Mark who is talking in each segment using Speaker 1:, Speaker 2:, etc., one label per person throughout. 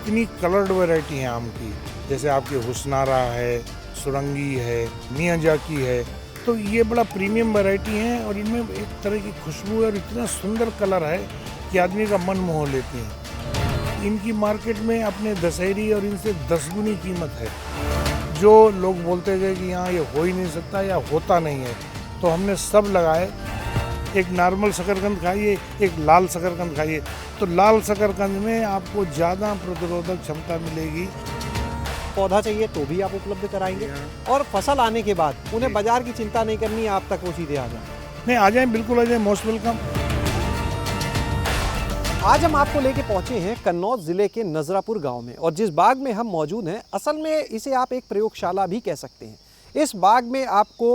Speaker 1: जितनी coloured variety है आम की, जैसे आपके हुस्नारा है, सुरंगी है, मियाजाकी है, तो ये बड़ा प्रीमियम वैरायटी है और इनमें एक तरह की खुशबू है और इतना सुंदर कलर है कि आदमी का मन मोह लेती हैं। इनकी मार्केट में अपने दशहरी और इनसे 10 गुनी कीमत है। जो लोग बोलते थे कि यहाँ ये हो ही नहीं सकता या होता नहीं है, तो हमने सब लगाए। एक नॉर्मल शकरकंद खाइए, एक लाल शकरकंद खाइए, तो लाल शकरकंद में आपको ज़्यादा प्रतिरोधक क्षमता मिलेगी।
Speaker 2: पौधा चाहिए तो भी आप उपलब्ध कराएंगे और फसल आने के बाद उन्हें बाजार की चिंता नहीं करनी, आप तक वो सीधे आ जाए।
Speaker 1: नहीं, आ जाएं, बिल्कुल आ जाएं, मोस्ट वेलकम।
Speaker 2: आज हम आपको लेके पहुंचे हैं कन्नौज जिले के नजरापुर गांव में, और जिस बाग में हम मौजूद हैं असल में इसे आप एक प्रयोगशाला भी कह सकते हैं। इस बाग में आपको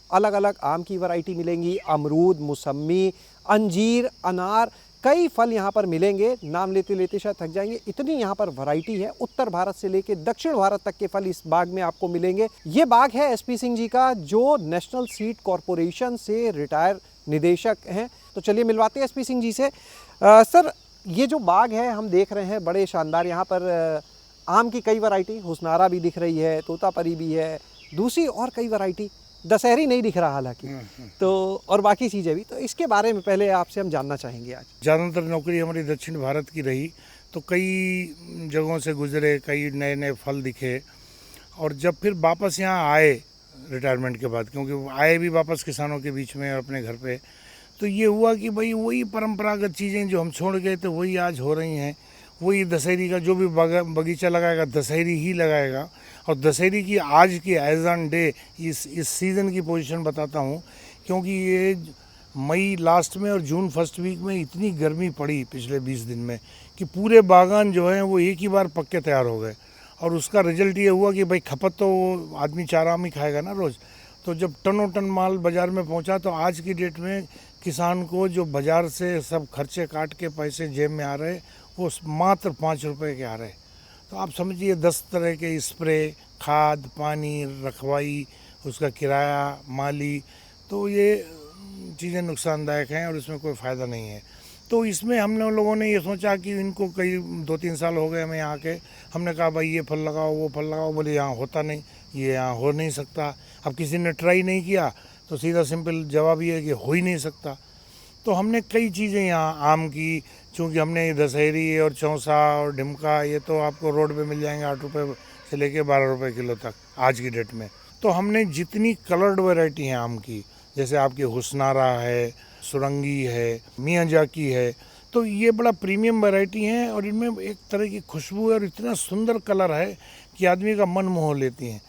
Speaker 2: अलग अलग आम की वैरायटी मिलेंगी, अमरूद, मौसम्मी, अंजीर, अनार, कई फल यहाँ पर मिलेंगे। नाम लेते लेते शायद थक जाएंगे, इतनी यहाँ पर वैरायटी है। उत्तर भारत से लेके दक्षिण भारत तक के फल इस बाग में आपको मिलेंगे। ये बाग है एसपी सिंह जी का, जो नेशनल सीड कॉरपोरेशन से रिटायर निदेशक हैं। तो चलिए मिलवाते हैं एसपी सिंह जी से। सर, ये जो बाग है हम देख रहे हैं बड़े शानदार, यहाँ पर आम की कई वैरायटी, हुस्नारा भी दिख रही है, तोतापरी भी है, दूसरी और कई वैरायटी, दशहरी नहीं दिख रहा हालांकि, तो और बाकी चीज़ें भी। तो इसके बारे में पहले आपसे हम जानना चाहेंगे। आज
Speaker 1: ज़्यादातर नौकरी हमारी दक्षिण भारत की रही, तो कई जगहों से गुजरे, कई नए नए फल दिखे, और जब फिर वापस यहाँ आए रिटायरमेंट के बाद, क्योंकि आए भी वापस किसानों के बीच में अपने घर पे, तो ये हुआ कि भाई वही परंपरागत चीज़ें जो हम छोड़ गए थे वही आज हो रही हैं। वही दशहरी का जो भी बगीचा लगाएगा दशहरी ही लगाएगा। और दशहरी की आज की एज ऑन डे इस सीज़न की पोजीशन बताता हूँ, क्योंकि ये मई लास्ट में और जून फर्स्ट वीक में इतनी गर्मी पड़ी पिछले 20 दिन में कि पूरे बागान जो हैं वो एक ही बार पक के तैयार हो गए। और उसका रिजल्ट ये हुआ कि भाई खपत तो आदमी 4 आम ही खाएगा ना रोज़। तो जब टनों टन माल बाज़ार में पहुंचा, तो आज की डेट में किसान को जो बाज़ार से सब खर्चे काट के पैसे जेब में आ रहे, वो मात्र 5 रुपए के आ रहे। तो आप समझिए 10 तरह के स्प्रे, खाद, पानी, रखवाई, उसका किराया, माली, तो ये चीज़ें नुकसानदायक हैं और इसमें कोई फ़ायदा नहीं है। तो इसमें हमने लोगों ने ये सोचा कि इनको कई 2-3 साल हो गए हमें यहाँ के, हमने कहा भाई ये फल लगाओ, वो फल लगाओ, बोले यहाँ होता नहीं, ये यहाँ हो नहीं सकता। अब किसी ने ट्राई नहीं किया तो सीधा सिंपल जवाब ये है कि हो ही नहीं सकता। तो हमने कई चीज़ें यहाँ आम की, चूँकि हमने दशहरी और चौसा और ढिमका, ये तो आपको रोड पे मिल जाएंगे 8 रुपये से लेके 12 रुपये किलो तक आज की डेट में। तो हमने जितनी कलर्ड वैरायटी है आम की, जैसे आपके हुस्नारा है, सुरंगी है, मियाजाकी है, तो ये बड़ा प्रीमियम वैरायटी है और इनमें एक तरह की खुशबू है और इतना सुंदर कलर है कि आदमी का मन मोह लेती हैं।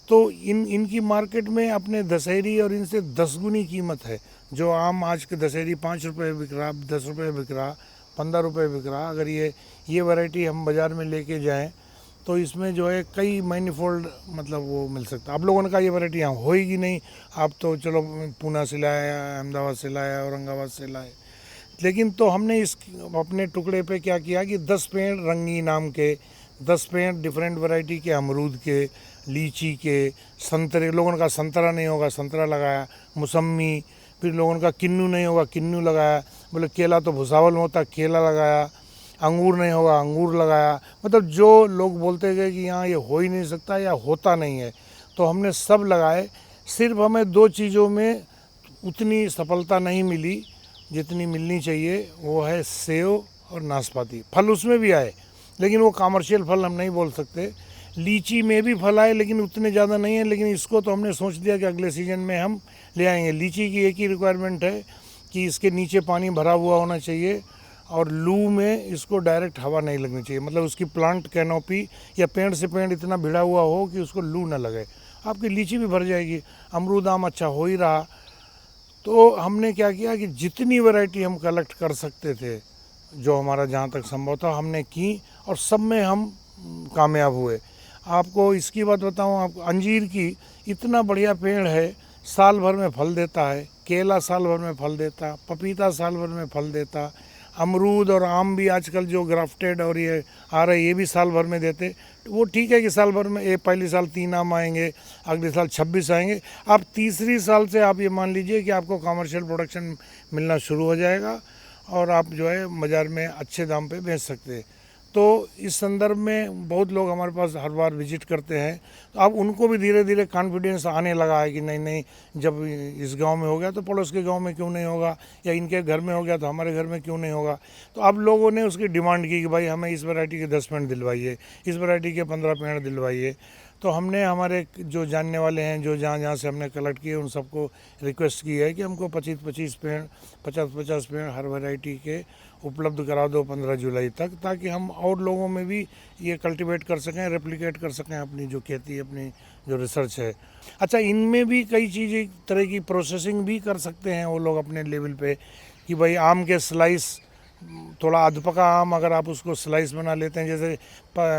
Speaker 1: तो इनकी मार्केट में अपने दशहरी और इनसे 10 गुनी कीमत है। जो आम आज के दशहरी 5 रुपये बिक रहा, 10 रुपये बिक रहा, 15 रुपये बिक रहा, अगर ये वैरायटी हम बाज़ार में लेके जाएं तो इसमें जो है कई मैनीफोल्ड मतलब वो मिल सकता है। आप लोगों ने कहा ये वैरायटी यहाँ होएगी नहीं, आप तो चलो पूना से लाया, अहमदाबाद से लाया, औरंगाबाद से लाए, लेकिन तो हमने इस अपने टुकड़े पे क्या किया कि 10 पेड़ रंगीन आम के, 10 पेड़ डिफरेंट वैरायटी के अमरूद के, लीची के, संतरे, लोगों का संतरा नहीं होगा संतरा लगाया, मौसम्मी, फिर लोगों का किन्नू नहीं होगा किन्नू लगाया, बोले केला तो भुसावल में होता केला लगाया, अंगूर नहीं होगा अंगूर लगाया। मतलब जो लोग बोलते गए कि यहाँ ये हो ही नहीं सकता या होता नहीं है, तो हमने सब लगाए। सिर्फ हमें 2 चीज़ों में उतनी सफलता नहीं मिली जितनी मिलनी चाहिए, वो है सेव और नाशपाती। फल उसमें भी आए लेकिन वो कमर्शियल फल हम नहीं बोल सकते। लीची में भी फल आए लेकिन उतने ज़्यादा नहीं है, लेकिन इसको तो हमने सोच लिया कि अगले सीजन में हम ले आएंगे। लीची की एक ही रिक्वायरमेंट है कि इसके नीचे पानी भरा हुआ होना चाहिए और लू में इसको डायरेक्ट हवा नहीं लगनी चाहिए, मतलब उसकी प्लांट कैनोपी या पेड़ से पेड़ इतना भिड़ा हुआ हो कि उसको लू ना लगे, आपकी लीची भी भर जाएगी। अमरूद आम अच्छा हो ही रहा। तो हमने क्या किया कि जितनी वैरायटी हम कलेक्ट कर सकते थे, जो हमारा जहाँ तक संभव था हमने की, और सब में हम कामयाब हुए। आपको इसकी बात बताऊँ, आपको अंजीर की इतना बढ़िया पेड़ है, साल भर में फल देता है। केला साल भर में फल देता, पपीता साल भर में फल देता, अमरूद और आम भी आजकल जो ग्राफ्टेड और ये आ रहे ये भी साल भर में देते। वो ठीक है कि साल भर में पहली साल 3 आम आएंगे, अगले साल 26 आएंगे। आप तीसरी साल से आप ये मान लीजिए कि आपको कमर्शियल प्रोडक्शन मिलना शुरू हो जाएगा और आप जो है बाज़ार में अच्छे दाम पे बेच सकते हैं। तो इस संदर्भ में बहुत लोग हमारे पास हर बार विजिट करते हैं, तो अब उनको भी धीरे धीरे कॉन्फिडेंस आने लगा है कि नहीं नहीं, जब इस गांव में हो गया तो पड़ोस के गांव में क्यों नहीं होगा, या इनके घर में हो गया तो हमारे घर में क्यों नहीं होगा। तो अब लोगों ने उसकी डिमांड की कि भाई हमें इस वैरायटी के 10 पेड़ दिलवाइए, इस वैरायटी के 15 पेड़ दिलवाइए। तो हमने हमारे जो जानने वाले हैं, जो जहाँ जहाँ से हमने कलेक्ट किए, उन सबको रिक्वेस्ट की है कि हमको 25-25 पेड़, 50-50 पेड़ हर वैरायटी के उपलब्ध करा दो 15 जुलाई तक, ताकि हम और लोगों में भी ये कल्टीवेट कर सकें, रेप्लिकेट कर सकें अपनी जो खेती, अपनी जो रिसर्च है। अच्छा, इनमें भी कई चीज़ें तरह की प्रोसेसिंग भी कर सकते हैं वो लोग अपने लेवल पे, कि भाई आम के स्लाइस, थोड़ा अधपका आम अगर आप उसको स्लाइस बना लेते हैं, जैसे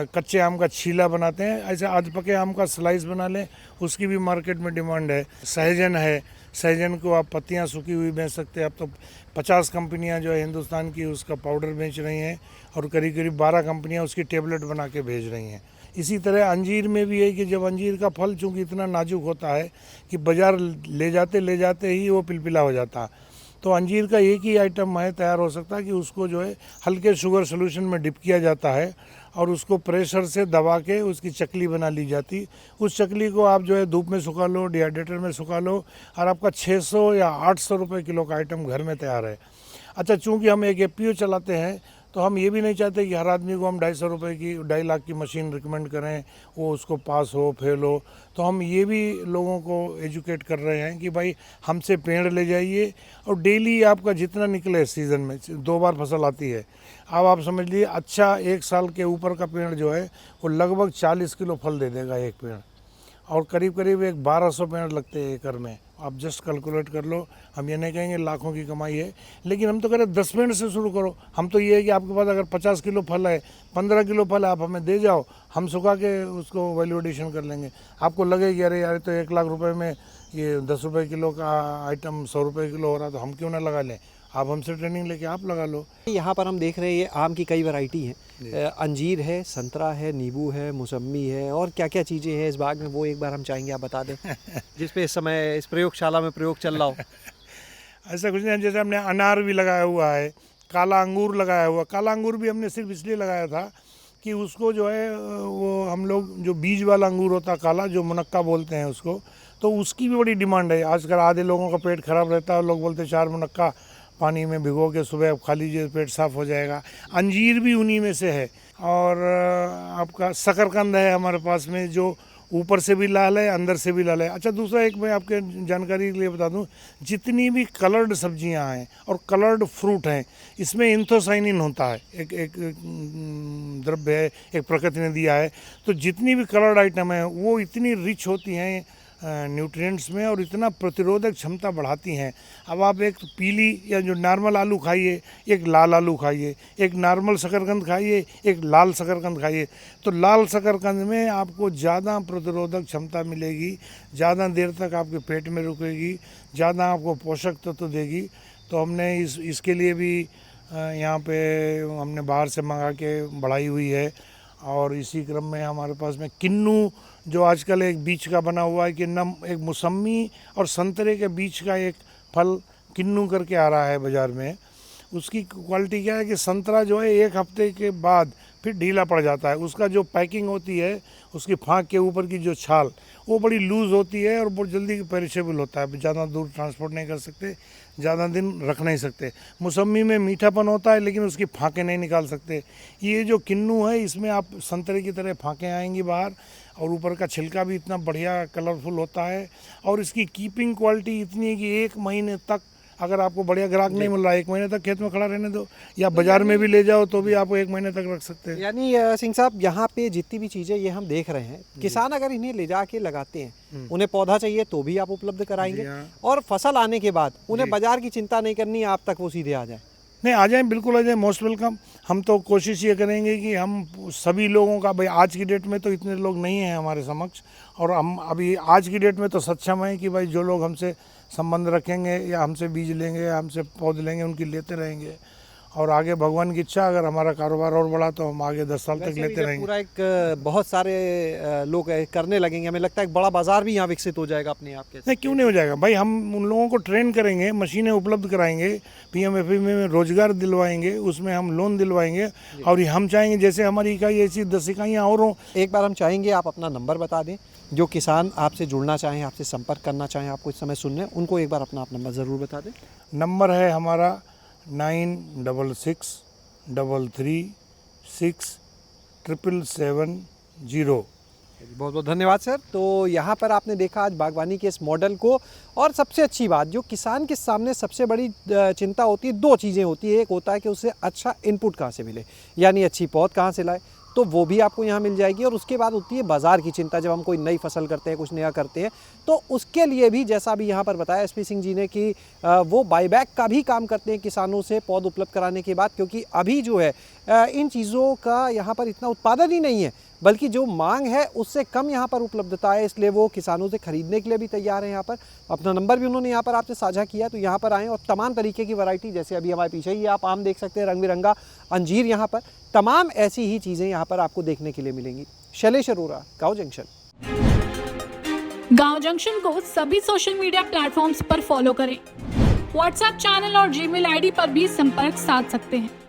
Speaker 1: कच्चे आम का छीला बनाते हैं, ऐसे अधपके आम का स्लाइस बना लें, उसकी भी मार्केट में डिमांड है। सहजन है, सहजन को आप पत्तियां सूखी हुई बेच सकते हैं। अब तो 50 कंपनियां जो है हिंदुस्तान की उसका पाउडर बेच रही हैं, और करीब करीब 12 कंपनियां उसकी टेबलेट बना के भेज रही हैं। इसी तरह अंजीर में भी है कि जब अंजीर का फल चूँकि इतना नाजुक होता है कि बाज़ार ले जाते ही वो पिलपिला हो जाता, तो अंजीर का एक ही आइटम है तैयार हो सकता है कि उसको जो है हल्के शुगर सोल्यूशन में डिप किया जाता है, और उसको प्रेशर से दबा के उसकी चकली बना ली जाती। उस चकली को आप जो है धूप में सुखा लो, डिहाइड्रेटर में सुखा लो, और आपका 600 या 800 रुपये किलो का आइटम घर में तैयार है। अच्छा, चूँकि हम एक एपीओ चलाते हैं, तो हम ये भी नहीं चाहते कि हर आदमी को हम 250 रुपये की 2.5 लाख की मशीन रिकमेंड करें, वो उसको पास हो फेल हो। तो हम ये भी लोगों को एजुकेट कर रहे हैं कि भाई हमसे पेड़ ले जाइए, और डेली आपका जितना निकले, सीज़न में 2 बार फसल आती है, अब आप समझ लीजिए अच्छा 1 साल के ऊपर का पेड़ जो है वो लगभग 40 किलो फल दे देगा एक पेड़, और करीब करीब एक 1200 पेड़ लगते हैं एकड़ में। आप जस्ट कैलकुलेट कर लो, हम ये नहीं कहेंगे लाखों की कमाई है, लेकिन हम तो कह रहे 10 पेड़ से शुरू करो। हम तो ये है कि आपके पास अगर 50 किलो फल है, 15 किलो फल है, आप हमें दे जाओ, हम सुखा के उसको वैल्यूएडिशन कर लेंगे। आपको लगे कि अरे यार तो 1 लाख रुपए में ये 10 रुपये किलो का आइटम 100 रुपये किलो हो रहा, तो हम क्यों ना लगा लें। आप हमसे ट्रेनिंग लेके आप लगा लो।
Speaker 2: यहाँ पर हम देख रहे हैं ये आम की कई वैरायटी हैं, अंजीर है, संतरा है, नींबू है, मौसम्मी है, और क्या क्या चीज़ें हैं इस बाग में, वो एक बार हम चाहेंगे आप बता दें, जिस पे इस समय इस प्रयोगशाला में प्रयोग चल रहा हो।
Speaker 1: ऐसा कुछ नहीं, जैसे हमने अनार भी लगाया हुआ है, काला अंगूर लगाया हुआ। काला अंगूर भी हमने सिर्फ इसलिए लगाया था कि उसको जो है वो हम लोग जो बीज वाला अंगूर होता काला, जो मुनक्का बोलते हैं उसको, तो उसकी भी बड़ी डिमांड है। आजकल आधे लोगों का पेट खराब रहता है, लोग बोलते हैं 4 मुनक्का पानी में भिगो के सुबह खा लीजिए, पेट साफ़ हो जाएगा। अंजीर भी उन्हीं में से है। और आपका शकरकंद है हमारे पास में, जो ऊपर से भी लाल है, अंदर से भी लाल है। अच्छा, दूसरा एक मैं आपके जानकारी के लिए बता दूं, जितनी भी कलर्ड सब्जियां हैं और कलर्ड फ्रूट हैं, इसमें एंथोसाइनिन होता है, एक द्रव्य है, एक प्रकृति ने दिया है। तो जितनी भी कलर्ड आइटम है वो इतनी रिच होती हैं न्यूट्रिएंट्स में, और इतना प्रतिरोधक क्षमता बढ़ाती हैं। अब आप एक पीली या जो नॉर्मल आलू खाइए, एक लाल आलू खाइए, एक नॉर्मल शकरकंद खाइए, एक लाल शकरकंद खाइए, तो लाल शकरकंद में आपको ज़्यादा प्रतिरोधक क्षमता मिलेगी, ज़्यादा देर तक आपके पेट में रुकेगी, ज़्यादा आपको पोषक तत्व देगी। तो हमने इसके लिए भी यहाँ पे हमने बाहर से मंगा के बढ़ाई हुई है। और इसी क्रम में हमारे पास में किन्नू, जो आजकल एक बीच का बना हुआ है कि एक मौसम्मी और संतरे के बीच का एक फल किन्नू करके आ रहा है बाज़ार में। उसकी क्वालिटी क्या है कि संतरा जो है 1 हफ्ते के बाद फिर ढीला पड़ जाता है। उसका जो पैकिंग होती है, उसकी फाँक के ऊपर की जो छाल, वो बड़ी लूज़ होती है और बहुत जल्दी पेरिशेबल होता है। ज़्यादा दूर ट्रांसपोर्ट नहीं कर सकते, ज़्यादा दिन रख नहीं सकते। मौसम्मी में मीठापन होता है, लेकिन उसकी फाँकें नहीं निकाल सकते। ये जो किन्नू है, इसमें आप संतरे की तरह फाँकें आएंगी बाहर, और ऊपर का छिलका भी इतना बढ़िया कलरफुल होता है। और इसकी कीपिंग क्वालिटी इतनी है कि 1 महीने तक, अगर आपको बढ़िया ग्राहक नहीं मिल रहा है, 1 महीने तक खेत में खड़ा रहने दो, या बाजार में भी ले जाओ तो भी आपको 1 महीने तक रख सकते हैं।
Speaker 2: यानी सिंह साहब, यहाँ पे जितनी भी चीज़ें ये हम देख रहे हैं, किसान अगर इन्हें ले जाके लगाते हैं, उन्हें पौधा चाहिए तो भी आप उपलब्ध कराएंगे, और फसल आने के बाद उन्हें बाजार की चिंता नहीं करनी, आप तक वो सीधे आ जाए।
Speaker 1: नहीं, आ जाएं, बिल्कुल आ जाएं, मोस्ट वेलकम। हम तो कोशिश ये करेंगे कि हम सभी लोगों का, भाई आज की डेट में तो इतने लोग नहीं हैं हमारे समक्ष, और हम अभी आज की डेट में तो सक्षम हैं कि भाई जो लोग हमसे संबंध रखेंगे या हमसे बीज लेंगे या हमसे पौधे लेंगे, उनकी लेते रहेंगे। और आगे भगवान की इच्छा, अगर हमारा कारोबार और बढ़ा तो हम आगे 10 साल तक
Speaker 2: वैसे भी
Speaker 1: लेते
Speaker 2: जब
Speaker 1: रहेंगे।
Speaker 2: पूरा एक बहुत सारे लोग करने लगेंगे, हमें लगता है एक बड़ा बाजार भी यहाँ विकसित हो जाएगा अपने आप के।
Speaker 1: नहीं, क्यों नहीं हो जाएगा भाई, हम उन लोगों को ट्रेन करेंगे, मशीनें उपलब्ध कराएंगे, पीएमएफबी में रोजगार दिलवाएंगे, उसमें हम लोन दिलवाएंगे, और ये हम चाहेंगे जैसे हमारी इकाई ऐसी 10 इकाइयाँ और हों।
Speaker 2: एक बार हम चाहेंगे आप अपना नंबर बता दें, जो किसान आपसे जुड़ना चाहें, आपसे संपर्क करना चाहें, आपको इस समय सुन रहे हैं, उनको एक बार अपना आप नंबर ज़रूर बता दें।
Speaker 1: नंबर है हमारा 9663336770।
Speaker 2: बहुत बहुत धन्यवाद सर। तो यहाँ पर आपने देखा आज बागवानी के इस मॉडल को, और सबसे अच्छी बात जो किसान के सामने सबसे बड़ी चिंता होती है, दो चीज़ें होती है। एक होता है कि उसे अच्छा इनपुट कहाँ से मिले, यानी अच्छी पौध कहाँ से लाए, तो वो भी आपको यहाँ मिल जाएगी। और उसके बाद होती है बाज़ार की चिंता, जब हम कोई नई फसल करते हैं, कुछ नया करते हैं, तो उसके लिए भी जैसा अभी यहाँ पर बताया एसपी सिंह जी ने कि वो बाईबैक का भी काम करते हैं किसानों से पौध उपलब्ध कराने के बाद, क्योंकि अभी जो है इन चीज़ों का यहाँ पर इतना उत्पादन ही नहीं है, बल्कि जो मांग है उससे कम यहाँ पर उपलब्धता है, इसलिए वो किसानों से खरीदने के लिए भी तैयार हैं। यहाँ पर अपना नंबर भी उन्होंने यहाँ पर आपसे साझा किया, तो यहाँ पर आएँ और तमाम तरीके की वैरायटी, जैसे अभी हमारे पीछे ही आप आम देख सकते हैं, रंग बिरंगा अंजीर, यहाँ पर तमाम ऐसी ही चीज़ें यहाँ पर आपको देखने के लिए मिलेंगी। शैलेश अरोरा, गाँव जंक्शन।
Speaker 3: गांव जंक्शन को सभी सोशल मीडिया प्लेटफॉर्म्स पर फॉलो करें। व्हाट्सएप चैनल और जीमेल आईडी पर भी संपर्क साध सकते हैं।